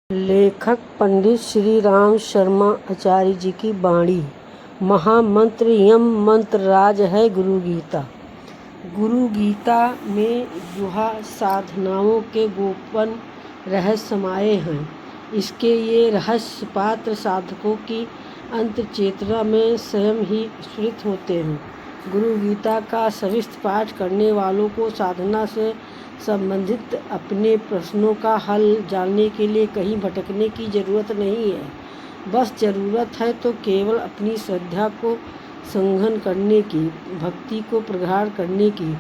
लेखक पंडित श्री राम शर्मा आचार्य जी की वाणी। महामंत्र यम मंत्र राज है गुरु गीता। गुरु गीता में गुहा साधनाओं के गोपन रहस्य समाये हैं। इसके ये रहस्य पात्र साधकों की अंत चेतना में स्वयं ही स्फुरित होते हैं। गुरु गीता का सविस्तर पाठ करने वालों को साधना से संबंधित अपने प्रश्नों का हल जानने के लिए कहीं भटकने की ज़रूरत नहीं है। बस ज़रूरत है तो केवल अपनी श्रद्धा को संघन करने की, भक्ति को प्रगाढ़ करने की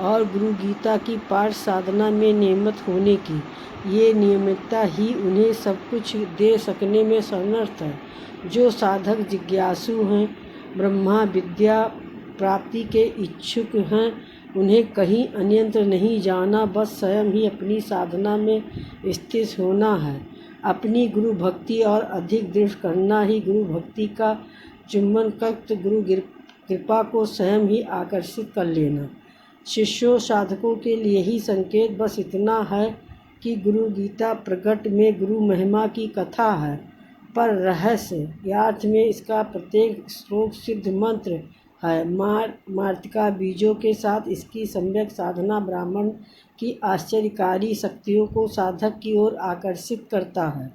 और गुरु गीता की पाठ साधना में नियमित होने की। ये नियमितता ही उन्हें सब कुछ दे सकने में समर्थ है। जो साधक जिज्ञासु हैं, ब्रह्मा विद्या प्राप्ति के इच्छुक हैं, उन्हें कहीं अन्यत्र नहीं जाना, बस स्वयं ही अपनी साधना में स्थित होना है। अपनी गुरु भक्ति और अधिक दृढ़ करना ही गुरु भक्ति का चुंबन कर गुरु कृपा को स्वयं ही आकर्षित कर लेना। शिष्यों साधकों के लिए ही संकेत बस इतना है कि गुरु गीता प्रकट में गुरु महिमा की कथा है, पर रहस्य यार्थ में इसका प्रत्येक श्लोक सिद्ध मंत्र है। मार्तिका बीजों के साथ इसकी सम्यक साधना ब्राह्मण की आश्चर्यकारी शक्तियों को साधक की ओर आकर्षित करता है।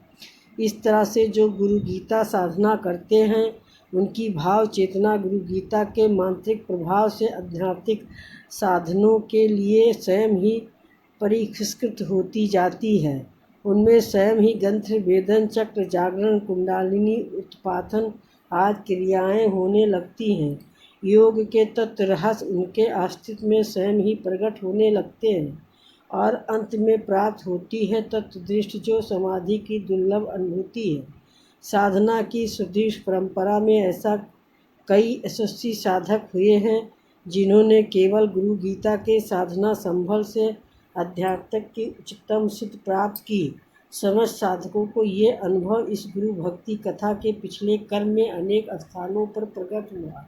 इस तरह से जो गुरु गीता साधना करते हैं, उनकी भाव चेतना गुरु गीता के मांत्रिक प्रभाव से आध्यात्मिक साधनों के लिए स्वयं ही परिष्कृत होती जाती है। उनमें स्वयं ही गंत्र, वेदन, चक्र, जागरण, कुंडलिनी, उत्पाथन आदि क्रियाएं होने लगती हैं। योग के तत्व रहस्य उनके अस्तित्व में स्वयं ही प्रकट होने लगते हैं और अंत में प्राप्त होती है तत्वदृष्टि, जो समाधि की दुर्लभ अनुभूति है। साधना की सुदीर्घ परंपरा में ऐसा कई यशस्वी साधक हुए हैं, जिन्होंने केवल गुरु गीता के साधना संबल से अध्यात्म की उच्चतम सिद्धि प्राप्त की। समस्त साधकों को ये अनुभव इस गुरु भक्ति कथा के पिछले कर्म में अनेक स्थानों पर प्रकट हुआ।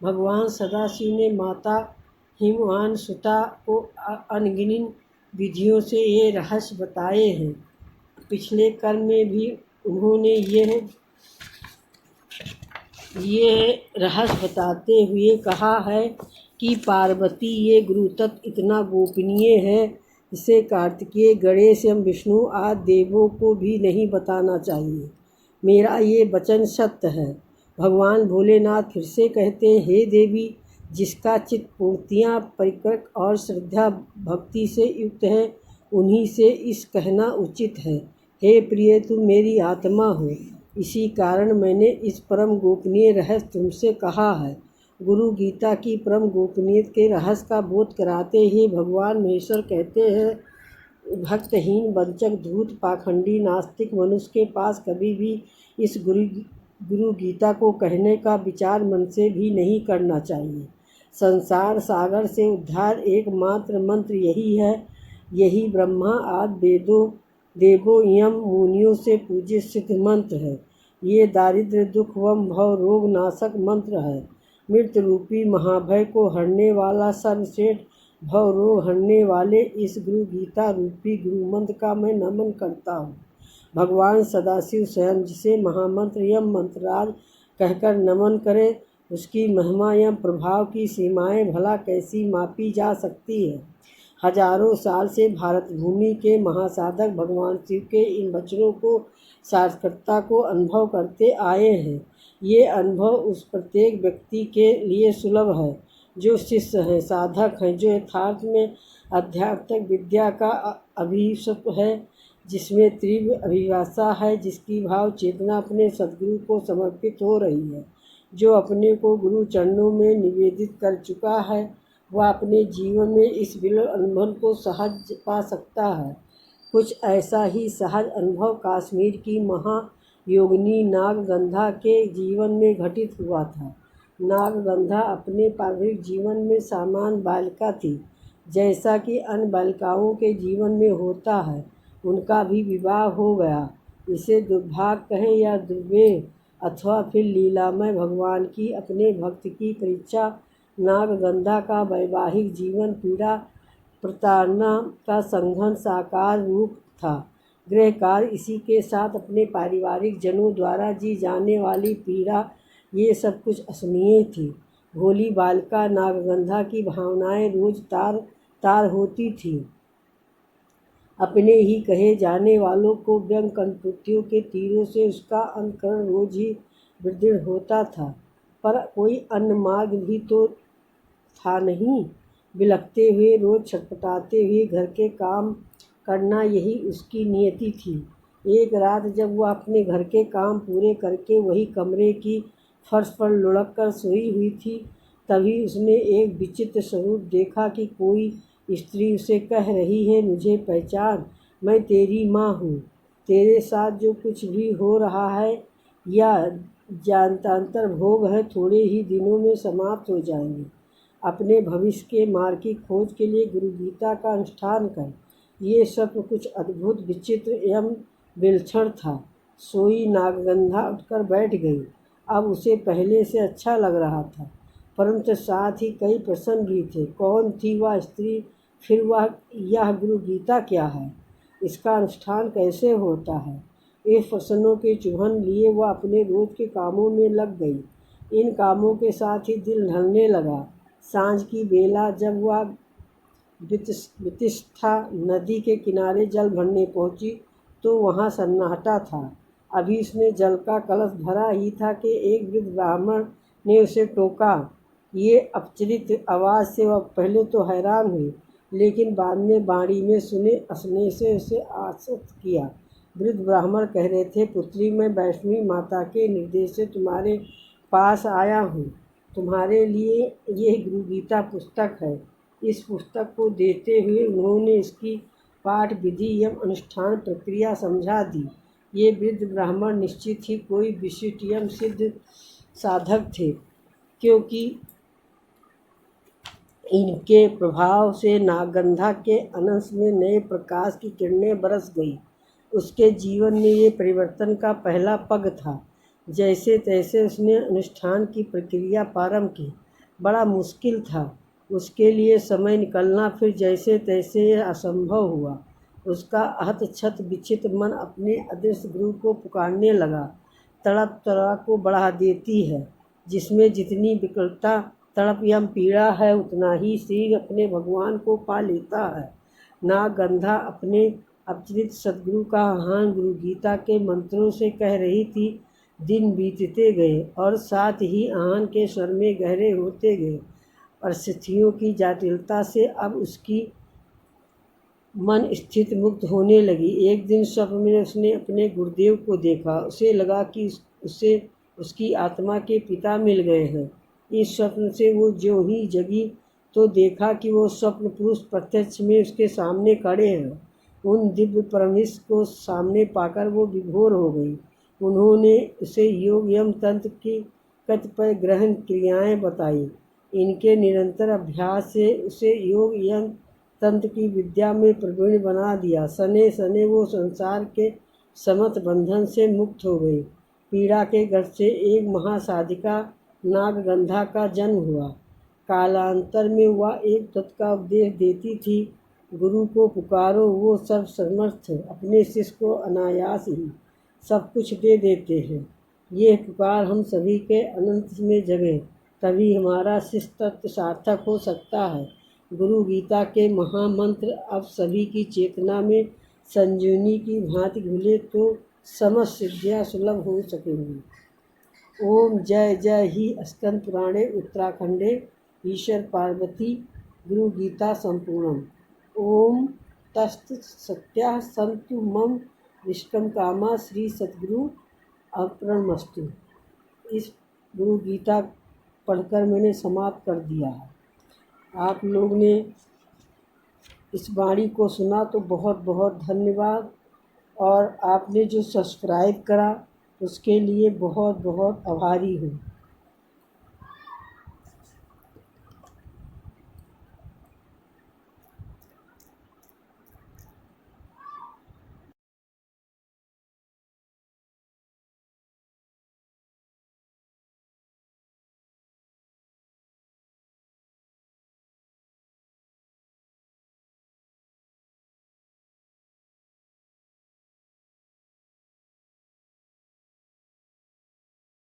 भगवान सदाशिव ने माता हिमवान सुता को अनगिनत विधियों से ये रहस्य बताए हैं। पिछले कर्म में भी उन्होंने ये रहस्य बताते हुए कहा है कि पार्वती, ये गुरु तत्व इतना गोपनीय है जिसे कार्तिकेय, गणेश एवं विष्णु आदि देवों को भी नहीं बताना चाहिए। मेरा ये वचन सत्य है। भगवान भोलेनाथ फिर से कहते हैं, हे देवी, जिसका चित्त पूर्तियाँ परिकृत और श्रद्धा भक्ति से युक्त है, उन्हीं से इस कहना उचित है। हे प्रिय, तुम मेरी आत्मा हो, इसी कारण मैंने इस परम गोपनीय रहस्य तुमसे कहा है। गुरु गीता की परम गोपनीय के रहस्य का बोध कराते ही भगवान महेश्वर कहते हैं, भक्तहीन, वंचक, धूर्त, पाखंडी, नास्तिक मनुष्य के पास कभी भी इस गुरु गीता को कहने का विचार मन से भी नहीं करना चाहिए। संसार सागर से उद्धार एकमात्र मंत्र यही है। यही ब्रह्मा आदि वेदों, देवों एवं मुनियों से पूजित सिद्ध मंत्र है। ये दारिद्र्य, दुख एवं भव रोग नाशक मंत्र है। मृत्यु रूपी महाभय को हरने वाला, सर्वश्रेष्ठ भव रोग हरने वाले इस गुरु गीता रूपी गुरु मंत्र का मैं नमन करता हूँ। भगवान सदाशिव स्वयं जिसे महामंत्र यम मंत्रराज कहकर नमन करे, उसकी महिमा एवं प्रभाव की सीमाएं भला कैसी मापी जा सकती है। हजारों साल से भारत भूमि के महासाधक भगवान शिव के इन वचनों को सार्थकता को अनुभव करते आए हैं। ये अनुभव उस प्रत्येक व्यक्ति के लिए सुलभ है जो शिष्य है, साधक है, जो यथार्थ में आध्यात्मिक विद्या का अभिषेक है, जिसमें तीव्र अभिलाषा है, जिसकी भाव चेतना अपने सद्गुरु को समर्पित हो रही है, जो अपने को गुरु चरणों में निवेदित कर चुका है, वह अपने जीवन में इस विरल अनुभव को सहज पा सकता है। कुछ ऐसा ही सहज अनुभव कश्मीर की महायोगिनी नागगंधा के जीवन में घटित हुआ था। नागगंधा अपने पारिवारिक जीवन में सामान्य बालिका थी, जैसा कि अन्य बालिकाओं के जीवन में होता है। उनका भी विवाह हो गया। इसे दुर्भाग्य कहें या दुर्भाग्य अथवा फिर लीलामय भगवान की अपने भक्त की परीक्षा, नागगंधा का वैवाहिक जीवन पीड़ा, प्रताड़ना का संघन साकार रूप था। गृह कार्य, इसी के साथ अपने पारिवारिक जनों द्वारा जी जाने वाली पीड़ा, ये सब कुछ असहनीय थी। भोली बालिका नागगंधा की भावनाएं रोज तार तार होती थीं। अपने ही कहे जाने वालों को व्यंग कटपुतलियों के तीरों से उसका अनुकरण रोज ही वृद्धि होता था, पर कोई अन्य मार्ग भी तो था नहीं। बिलखते हुए, रोज छटपटाते हुए घर के काम करना, यही उसकी नियति थी। एक रात जब वह अपने घर के काम पूरे करके वही कमरे की फर्श पर लुढ़क कर सोई हुई थी, तभी उसने एक विचित्र स्वरूप देखा कि कोई स्त्री उसे कह रही है, मुझे पहचान, मैं तेरी माँ हूँ। तेरे साथ जो कुछ भी हो रहा है या जानतांतर भोग है, थोड़े ही दिनों में समाप्त हो जाएंगे। अपने भविष्य के मार्ग की खोज के लिए गुरु गीता का अनुष्ठान कर। ये सब कुछ अद्भुत, विचित्र एवं विलक्षण था। सोई नागगंधा उठकर बैठ गई। अब उसे पहले से अच्छा लग रहा था, परंतु साथ ही कई प्रश्न भी थे। कौन थी वह स्त्री? फिर यह गुरु गीता क्या है? इसका अनुष्ठान कैसे होता है? इस प्रश्नों के चुभन लिए वह अपने रोज के कामों में लग गई। इन कामों के साथ ही दिल ढलने लगा। सांझ की बेला जब वह वितिष्ठा नदी के किनारे जल भरने पहुंची, तो वहां सन्नाटा था। अभी उसने जल का कलश भरा ही था कि एक वृद्ध ब्राह्मण ने उसे टोका। ये अपरिचित आवाज़ से वह पहले तो हैरान हुई, लेकिन बाद में बाणी में सुने असने से उसे आश्वस्त किया। वृद्ध ब्राह्मण कह रहे थे, पुत्री, मैं वैष्णवी माता के निर्देश से तुम्हारे पास आया हूँ। तुम्हारे लिए यह गुरु गीता पुस्तक है। इस पुस्तक को देते हुए उन्होंने इसकी पाठ विधि एवं अनुष्ठान प्रक्रिया समझा दी। ये वृद्ध ब्राह्मण निश्चित ही कोई विशिष्ट एवं सिद्ध साधक थे, क्योंकि इनके प्रभाव से नागगंधा के अंश में नए प्रकाश की किरणें बरस गई। उसके जीवन में ये परिवर्तन का पहला पग था। जैसे तैसे उसने अनुष्ठान की प्रक्रिया प्रारंभ की। बड़ा मुश्किल था उसके लिए समय निकलना, फिर जैसे तैसे यह असंभव हुआ। उसका हतछत विचित मन अपने अदृश्य गुरु को पुकारने लगा। तड़प तड़प को बढ़ा देती है। जिसमें जितनी विकलता, तड़प एवं पीड़ा है, उतना ही शरीर अपने भगवान को पा लेता है। नागगंधा अपने अपरिचित सद्गुरु का आह्वान गुरु गीता के मंत्रों से कह रही थी। दिन बीतते गए और साथ ही आह्वान के स्वर में गहरे होते गए। परिस्थितियों की जटिलता से अब उसकी मन स्थित मुक्त होने लगी। एक दिन स्वप्न में उसने अपने गुरुदेव को देखा। उसे लगा कि उसे उसकी आत्मा के पिता मिल गए हैं। इस स्वप्न से वो ज्यों ही जगी तो देखा कि वो स्वप्न पुरुष प्रत्यक्ष में उसके सामने खड़े हैं। उन दिव्य परमेश को सामने पाकर वो विभोर हो गई। उन्होंने उसे योग एवं तंत्र की कतिपय ग्रहण क्रियाएं बताई। इनके निरंतर अभ्यास से उसे योग एवं तंत्र की विद्या में प्रवीण बना दिया। सने सने वो संसार के समस्त बंधन से मुक्त हो गई। पीड़ा के गर्भ से एक महासाधिका नागगंधा का जन्म हुआ। कालांतर में वह एक तत्व का उपदेश देती थी। गुरु को पुकारो, वो सर्वसमर्थ अपने शिष्य को अनायास ही सब कुछ दे देते हैं। ये पुकार हम सभी के अनंत में जगे, तभी हमारा शिष्य तत्व सार्थक हो सकता है। गुरु गीता के महामंत्र अब सभी की चेतना में संजीवनी की भांति घुले तो समस्त सिद्धियाँ सुलभ हो सकेंगी। ओम जय जय ही स्कंद पुराणे उत्तराखंडे ईश्वर पार्वती गुरु गीता संपूर्णम। ओम तस्त सत्या संतु मम विष्कम कामा श्री सद्गुरु अर्पणमस्तु। इस गुरु गीता पढ़कर मैंने समाप्त कर दिया है। आप लोग ने इस वाणी को सुना तो बहुत बहुत धन्यवाद, और आपने जो सब्सक्राइब करा उसके लिए बहुत बहुत आभारी हूँ।